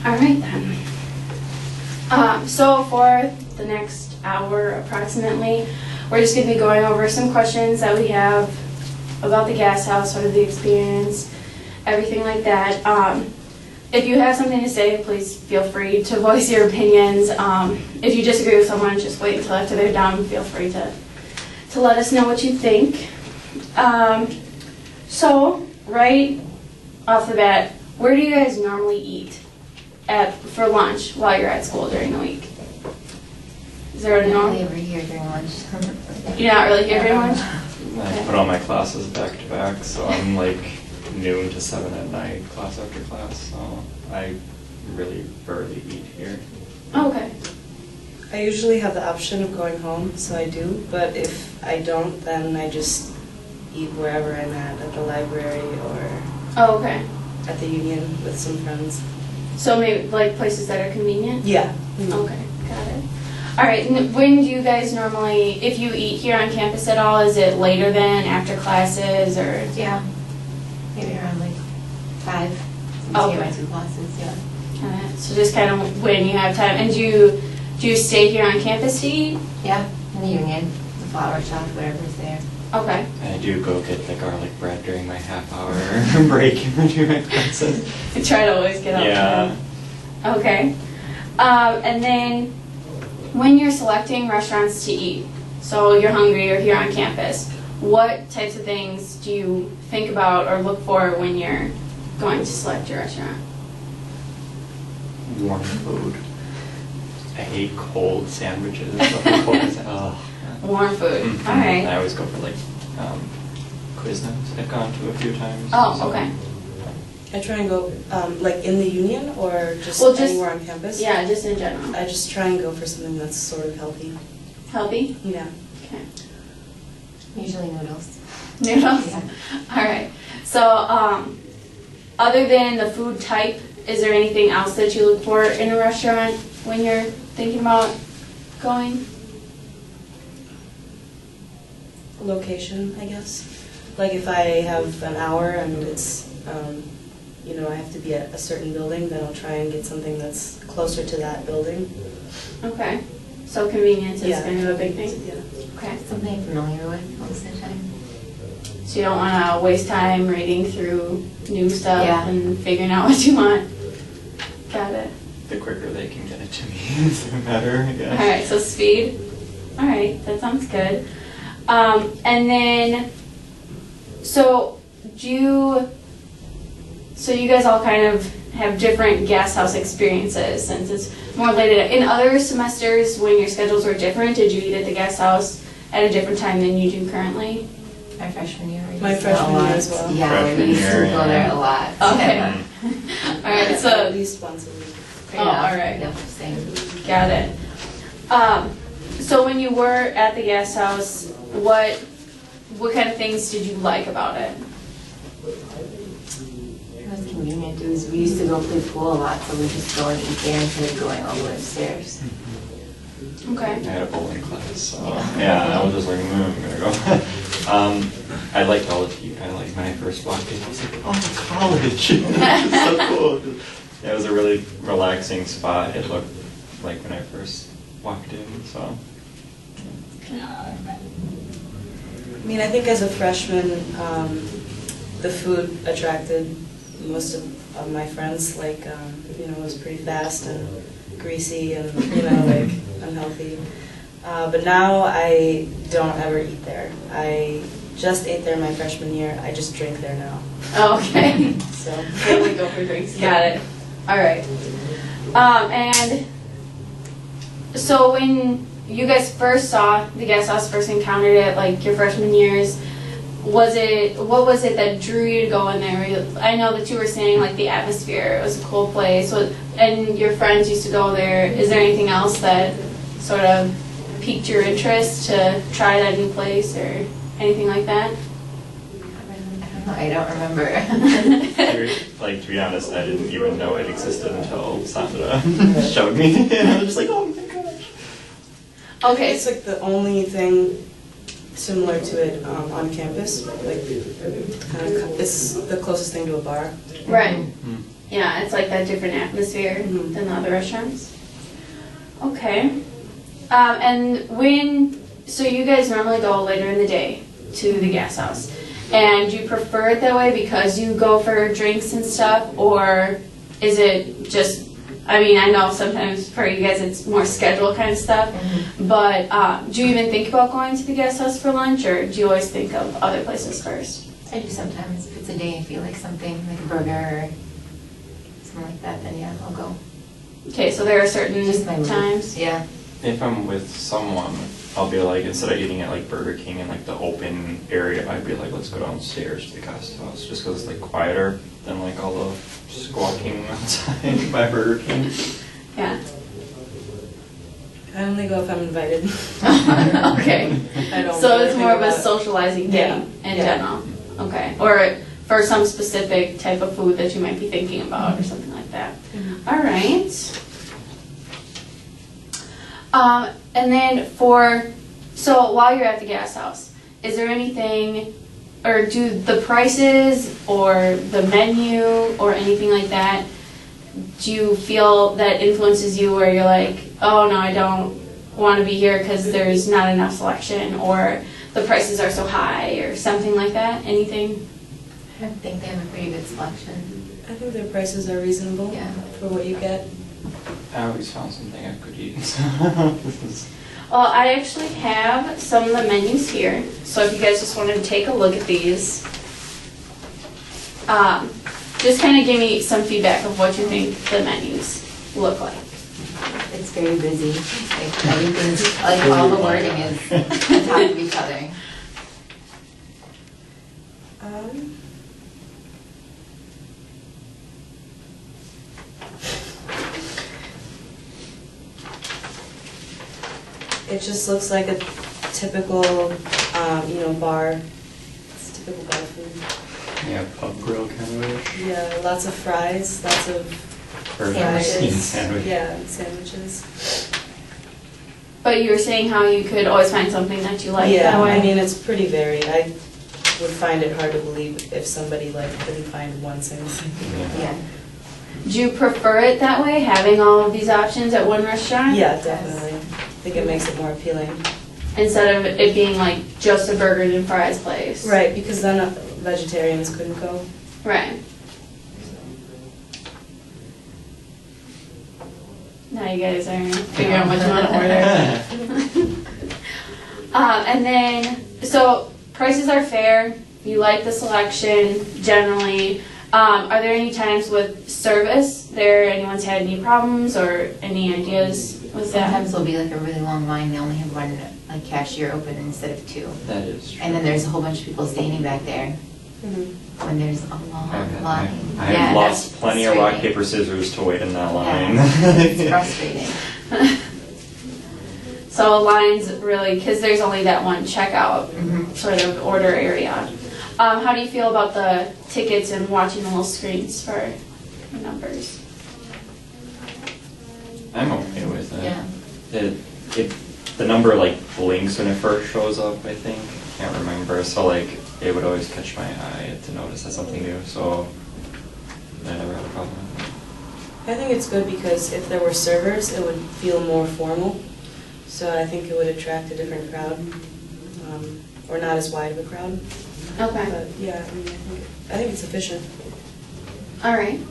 All right then. So for the next hour approximately, we're just going to be going over some questions that we have about the gas house, sort of the experience, everything like that. If you have something to say, please feel free to voice your opinions. If you disagree with someone, just wait until after they're done. Feel free to let us know what you think. So right off the bat, where do you guys normally eat for lunch while you're at school during the week? Is there a normal? Not really here during lunch. You're not really here during lunch? I put all my classes back to back, so I'm like noon to 7 at night, class after class, so I really rarely eat here. Oh, okay. I usually have the option of going home, so I do, but if I don't, then I just eat wherever I'm at the library or Oh, okay. at the union with some friends. So maybe like places that are convenient? Yeah. Okay, got it. All right, and when do you guys normally, if you eat here on campus at all, is it later than, after classes, or? Yeah. Maybe around like 5. Oh, Okay. okay. My 2 classes, yeah. Got it. So just kind of when you have time. And do you stay here on campus to eat? Yeah, in the union, the flower shop, whatever's there. Okay. I do go get the garlic bread during my half-hour break in between my classes. I try to always get out. Yeah. Okay. And then when you're selecting restaurants to eat, so you're hungry, you're here on campus, what types of things do you think about or look for when you're going to select your restaurant? Warm food. I hate cold sandwiches. Nothing cold is, Warm food. Mhm. All right. I always go for like Quiznos. I've gone to a few times. Oh, so- okay. I try and go, like in the union or just Well, just- anywhere on campus? Yeah, just in general. I just try and go for something that's sort of healthy. Healthy? Yeah. Okay. Usually noodles. Noodles? Yeah. All right. So, other than the food type, is there anything else that you look for in a restaurant when you're thinking about going? Location, I guess. Like if I have an hour and it's, I have to be at a certain building, then I'll try and get something that's closer to that building. Okay. So convenience is Yeah. kind of a big thing? Yeah. Okay. Something I'm familiar with most of the time. So you don't want to waste time reading through new stuff Yeah. and figuring out what you want. Got it. The quicker they can get it to me, the better, I guess. All right, so speed. All right, that sounds good. And then, so you guys all kind of have different guest house experiences since it's more related. In other semesters, when your schedules were different, did you eat at the guest house at a different time than you do currently? My freshman year. we My used to go freshman a year lot. as well. Yeah, Freshman we used to year, go yeah. there a lot. Okay. Yeah. All right, At so, least once a week. oh, all right. Yeah, same. Got it. So when you were at the guest house, what kind of things did you like about it? It was convenient. We used to go play pool a lot, so we just go and eat there instead of going all the way upstairs. I Okay. had a bowling class, so yeah, I was just like, I'm gonna go. I liked all the tea. I like when I first walked in, I was like, oh, college. It's so cool. Yeah, it was a really relaxing spot. It looked like when I first walked in, so. I mean, I think as a freshman, the food attracted most of my friends. Like, it was pretty fast and greasy and, like unhealthy. But now I don't ever eat there. I just ate there my freshman year. I just drink there now. Oh, okay. So Then we go for drinks. Got it. All right. And so when you guys first saw the guest house, first encountered it, like your freshman years, what was it that drew you to go in there? I know that you were saying like the atmosphere, it was a cool place, and your friends used to go there. Is there anything else that sort of piqued your interest to try that new place or anything like that? I don't remember. Like, to be honest, I didn't even know it existed until Sandra showed me. And I was just like, oh my gosh. I think Okay. it's like the only thing similar to it on campus, like kind of, it's the closest thing to a bar. Right. Yeah, it's like that different atmosphere Mhm. than the other restaurants. Okay. And so you guys normally go later in the day to the gas house. And do you prefer it that way because you go for drinks and stuff? Or is it just, I mean, I know sometimes for you guys it's more schedule kind of stuff. But do you even think about going to the gas house for lunch? Or do you always think of other places first? I do sometimes. If it's a day I feel like something, like a burger or something like that, then yeah, I'll go. Okay, so there are certain Just my mood. times. Yeah. If I'm with someone, I'll be like, instead of eating at like Burger King in like the open area, I'd be like, let's go downstairs to the guest house, just because it's like quieter than like all the squawking outside by Burger King. Yeah. I only go if I'm invited. Okay. I don't So really it's think more of a about it. socializing Yeah, thing in yeah. general. Okay. Or for some specific type of food that you might be thinking about or something like that. All right. And then so while you're at the gas house, is there anything, or do the prices or the menu or anything like that, do you feel that influences you where you're like, oh no, I don't want to be here because there's not enough selection, or the prices are so high, or something like that? Anything? I think they have a pretty good selection. I think their prices are reasonable Yeah. for what you get. I always found something I could eat. This is- Well, I actually have some of the menus here, so if you guys just wanted to take a look at these, just kind of give me some feedback of what you think the menus look like. It's very busy. Like everything's, like all the wording is on top of each other. It just looks like a typical, bar. It's typical bar food. Yeah, pub grill kind of. Yeah, lots of fries, lots of Sandwiches. Sandwich. Yeah, sandwiches. But you were saying how you could always find something that you like Yeah, that way. I mean, it's pretty varied. I would find it hard to believe if somebody couldn't find one single thing. Yeah. Do you prefer it that way, having all of these options at one restaurant? Yeah, definitely. I think it makes it more appealing. Instead of it being like just a burgers and fries place. Right, because then vegetarians couldn't go. Right. Now you guys are figuring out what you want to order. And then, so prices are fair. You like the selection generally. Are there any times with service anyone's had any problems or any ideas with that? Sometimes there'll be like a really long line. They only have one like cashier open instead of two. That is true. And then there's a whole bunch of people standing back there when there's a long line. I have Yeah, lost that's plenty of rock, frustrating. paper, scissors to wait in that line. Yeah, it's frustrating. So lines really, because there's only that one checkout Mhm. sort of order area. How do you feel about the tickets and watching the little screens for the numbers? I'm okay with it. Yeah. The number like blinks when it first shows up, I think. I can't remember. So like it would always catch my eye to notice that's something new. So I never had a problem with it. I think it's good because if there were servers, it would feel more formal. So I think it would attract a different crowd, or not as wide of a crowd. Okay. But yeah, I think it's efficient. All right.